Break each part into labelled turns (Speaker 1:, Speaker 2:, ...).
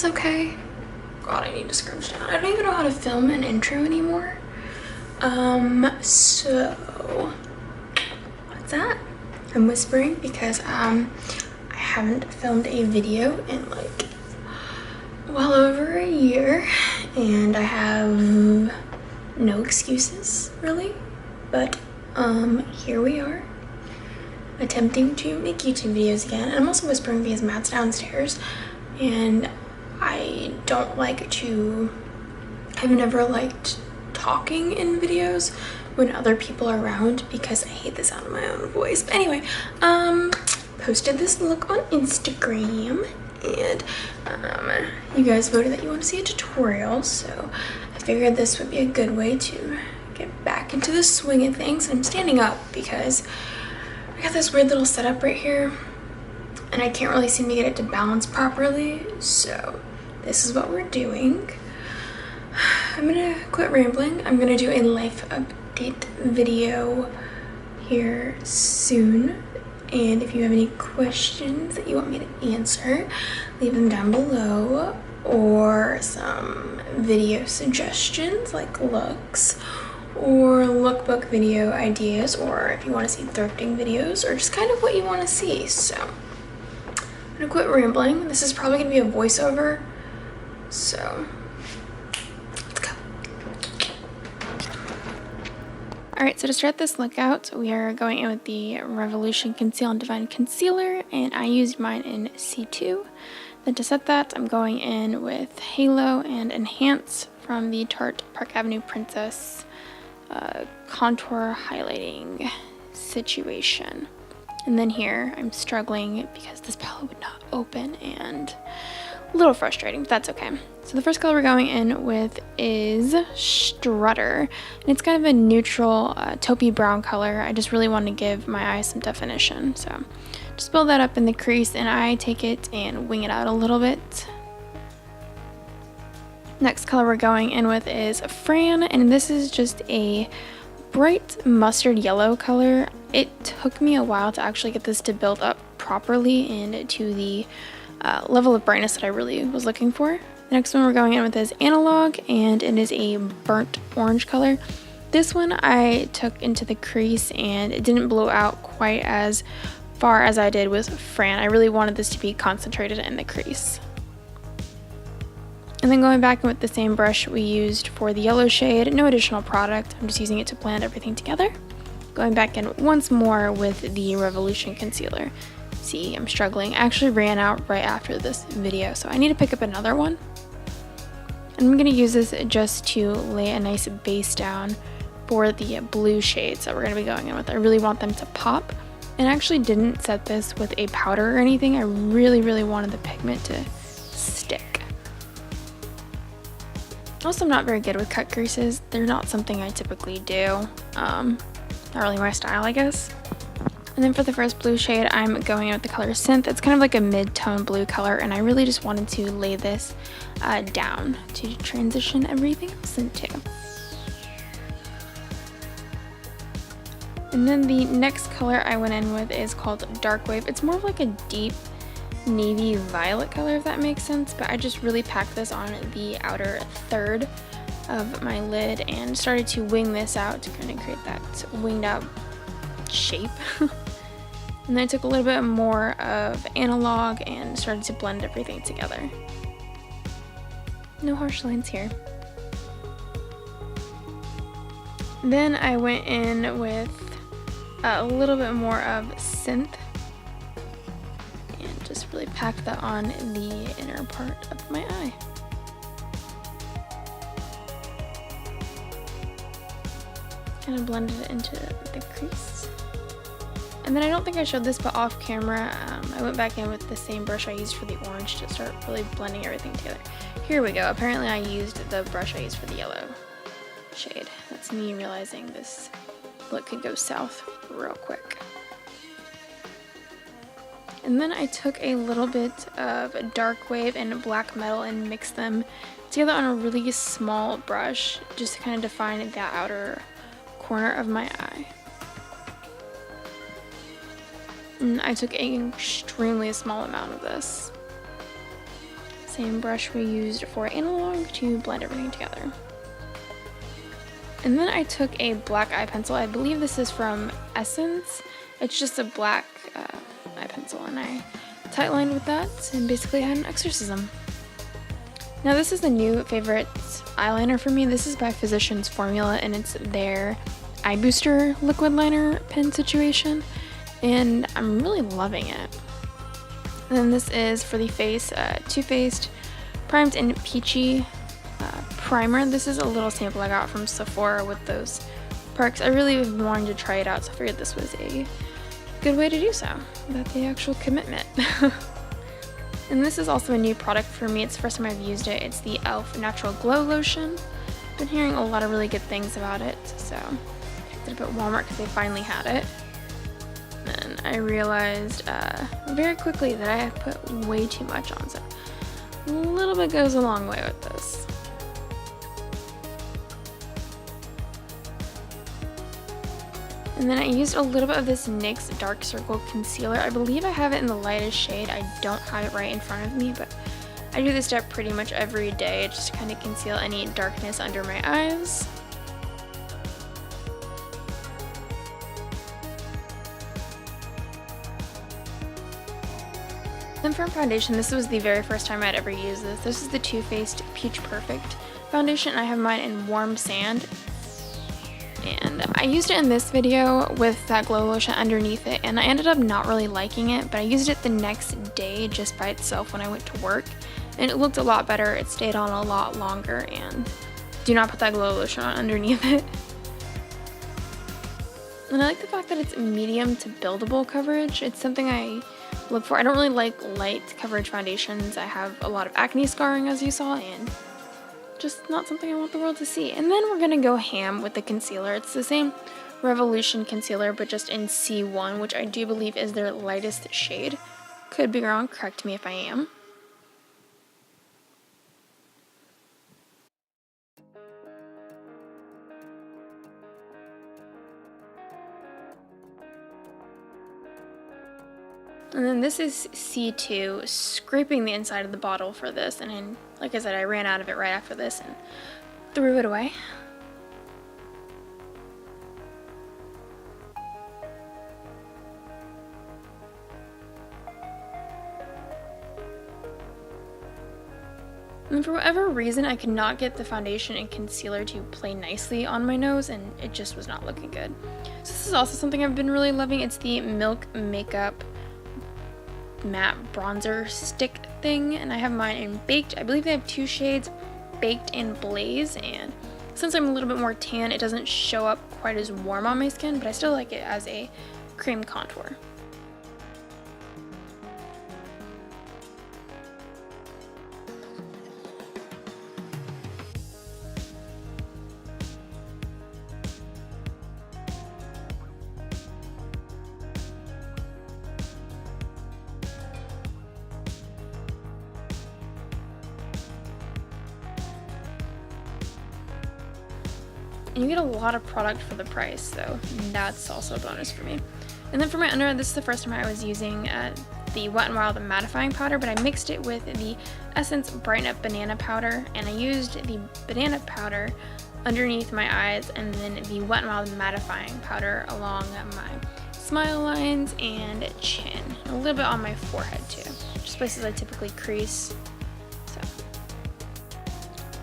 Speaker 1: this okay? God, I need to scrunch down. I don't even know how to film an intro anymore. So what's that? I'm whispering because I haven't filmed a video in like well over a year, and I have no excuses really, but here we are attempting to make YouTube videos again. And I'm also whispering because Matt's downstairs, and I don't like to, I've never liked talking in videos when other people are around because I hate the sound of my own voice. But anyway, posted this look on Instagram, and you guys voted that you want to see a tutorial, so I figured this would be a good way to get back into the swing of things. I'm standing up because I got this weird little setup right here and I can't really seem to get it to balance properly, so this is what we're doing. I'm gonna quit rambling. I'm gonna do a life update video here soon, and if you have any questions that you want me to answer, leave them down below, or some video suggestions like looks or lookbook video ideas, or if you want to see thrifting videos, or just kind of what you want to see. So I'm gonna quit rambling. This is probably gonna be a voiceover, so let's go. Alright, so to start this look out, we are going in with the Revolution Conceal and Divine Concealer, and I used mine in C2. Then to set that, I'm going in with Halo and Enhance from the Tarte Park Avenue Princess contour highlighting situation. And then here I'm struggling because this palette would not open, and a little frustrating, but that's okay. So the first color we're going in with is Strutter, and it's kind of a neutral taupey brown color. I just really want to give my eyes some definition, so just build that up in the crease, and I take it and wing it out a little bit. Next color we're going in with is Fran, and this is just a bright mustard yellow color. It took me a while to actually get this to build up properly and to the level of brightness that I really was looking for. The next one we're going in with is Analog, and it is a burnt orange color. This one I took into the crease, and it didn't blow out quite as far as I did with Fran. I really wanted this to be concentrated in the crease. And then going back in with the same brush we used for the yellow shade, no additional product, I'm just using it to blend everything together. Going back in once more with the Revolution Concealer. See, I'm struggling. I actually ran out right after this video, so I need to pick up another one. And I'm going to use this just to lay a nice base down for the blue shades that we're going to be going in with. I really want them to pop. And I actually didn't set this with a powder or anything. I really wanted the pigment to stick. Also, I'm not very good with cut creases. They're not something I typically do. Not really my style, I guess. And then for the first blue shade, I'm going in with the color Synth. It's kind of like a mid-tone blue color, and I really just wanted to lay this down to transition everything else into. And then the next color I went in with is called Dark Wave. It's more of like a deep navy violet color, if that makes sense, but I just really packed this on the outer third of my lid and started to wing this out to kind of create that winged out shape. And then I took a little bit more of Analog and started to blend everything together. No harsh lines here. Then I went in with a little bit more of Synth and just really packed that on the inner part of my eye. Kind of blended it into the crease. And then I don't think I showed this, but off camera, I went back in with the same brush I used for the orange to start really blending everything together. Here we go. Apparently I used the brush I used for the yellow shade. That's me realizing this look could go south real quick. And then I took a little bit of Dark Wave and Black Metal and mixed them together on a really small brush just to kind of define that outer corner of my eye. And I took an extremely small amount of this. same brush we used for analog to blend everything together. And then I took a black eye pencil. I believe this is from Essence. It's just a black eye pencil, and I tightlined with that and basically had an exorcism. Now this is the new favorite eyeliner for me. This is by Physicians Formula, and it's their eye booster liquid liner pen situation, and I'm really loving it. And then this is for the face, Too Faced Primed and Peachy primer. This is a little sample I got from Sephora with those perks. I really wanted to try it out, so I figured this was a good way to do so, without the actual commitment. And this is also a new product for me. It's the first time I've used it. It's the e.l.f. Natural Glow Lotion. Been hearing a lot of really good things about it, so I picked it up at Walmart because they finally had it. And I realized very quickly that I put way too much on, so a little bit goes a long way with this. And then I used a little bit of this NYX Dark Circle Concealer. I believe I have it in the lightest shade. I don't have it right in front of me, but I do this step pretty much every day just to kind of conceal any darkness under my eyes. Then for foundation, this was the very first time I'd ever used this. This is the Too Faced Peach Perfect foundation. I have mine in Warm Sand. And I used it in this video with that glow lotion underneath it, and I ended up not really liking it, but I used it the next day just by itself when I went to work, and it looked a lot better. It stayed on a lot longer, and do not put that glow lotion on underneath it. And I like the fact that it's medium to buildable coverage. It's something I look for. I don't really like light coverage foundations. I have a lot of acne scarring, as you saw, and just not something I want the world to see. And then we're gonna go ham with the concealer. It's the same Revolution concealer, but just in C1, which I do believe is their lightest shade. Could be wrong, correct me if I am. And then this is C2, scraping the inside of the bottle for this, and then, like I said, I ran out of it right after this and threw it away. And for whatever reason, I could not get the foundation and concealer to play nicely on my nose, and it just was not looking good. So this is also something I've been really loving. It's the Milk Makeup matte bronzer stick thing, and I have mine in Baked. I believe they have two shades, Baked and Blaze, and since I'm a little bit more tan, it doesn't show up quite as warm on my skin, but I still like it as a cream contour. And you get a lot of product for the price, so that's also a bonus for me. And then for my under, this is the first time I was using the Wet n Wild mattifying powder, but I mixed it with the Essence Brighten Up banana powder, and I used the banana powder underneath my eyes, and then the Wet n Wild mattifying powder along my smile lines and chin, and a little bit on my forehead too, just places I typically crease.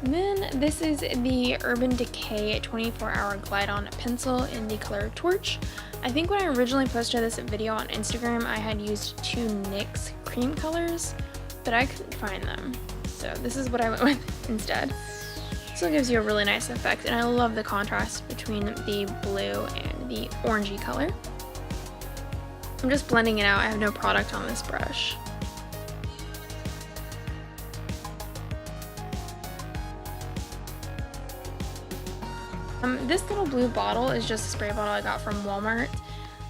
Speaker 1: And then this is the Urban Decay 24-Hour Glide On Pencil in the color Torch. I think when I originally posted this video on Instagram, I had used two NYX cream colors, but I couldn't find them. So this is what I went with instead. So it gives you a really nice effect, and I love the contrast between the blue and the orangey color. I'm just blending it out. I have no product on this brush. This little blue bottle is just a spray bottle I got from Walmart,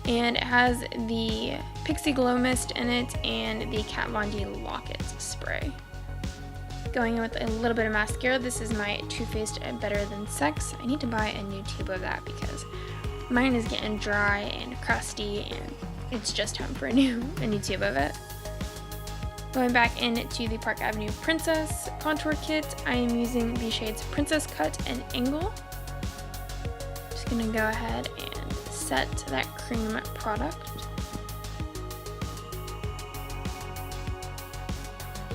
Speaker 1: and it has the Pixi Glow Mist in it and the Kat Von D Locket spray. Going in with a little bit of mascara, this is my Too Faced Better Than Sex. I need to buy a new tube of that because mine is getting dry and crusty, and it's just time for a new tube of it. Going back into the Park Avenue Princess Contour Kit, I am using the shades Princess Cut and Angle. Just gonna go ahead and set that cream product.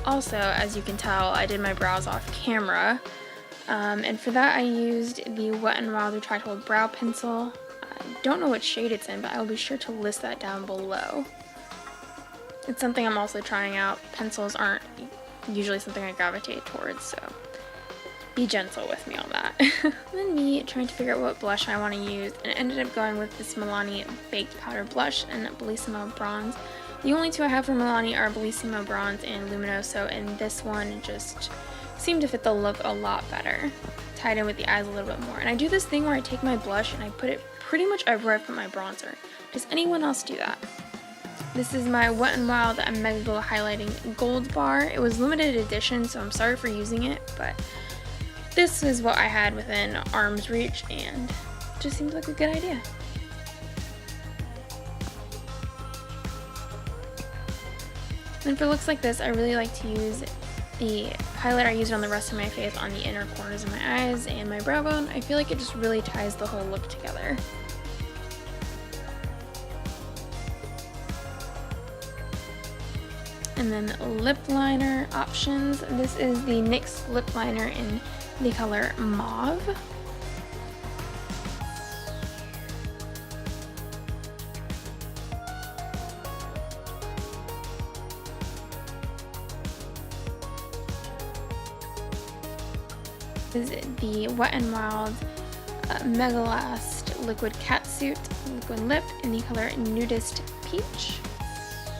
Speaker 1: Also, as you can tell, I did my brows off camera, and for that I used the Wet n Wild Retractable Brow Pencil. I don't know what shade it's in, but I'll be sure to list that down below. It's something I'm also trying out. Pencils aren't usually something I gravitate towards, so be gentle with me on that. Then me trying to figure out what blush I want to use, and I ended up going with this Milani Baked Powder Blush and Bellissimo Bronze. The only two I have from Milani are Bellissimo Bronze and Luminoso, and this one just seemed to fit the look a lot better. Tied in with the eyes a little bit more. And I do this thing where I take my blush and I put it pretty much everywhere I put my bronzer. Does anyone else do that? This is my Wet n Wild Mega Glow Highlighting Gold Bar. It was limited edition, so I'm sorry for using it, but this is what I had within arm's reach, and it just seemed like a good idea. And for looks like this, I really like to use the highlighter I used on the rest of my face on the inner corners of my eyes and my brow bone. I feel like it just really ties the whole look together. And then lip liner options. This is the NYX lip liner in the color Mauve. This is the Wet n Wild Mega Last Liquid Catsuit Liquid Lip in the color Nudist Peach.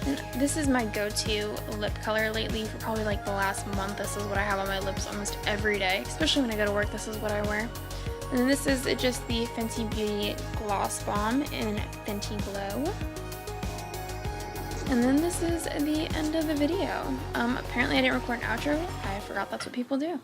Speaker 1: And this is my go-to lip color lately for probably like the last month. This is what I have on my lips almost every day, especially when I go to work. This is what I wear. And then this is just the Fenty Beauty Gloss Bomb in Fenty Glow. And then this is the end of the video. Apparently I didn't record an outro. I forgot that's what people do.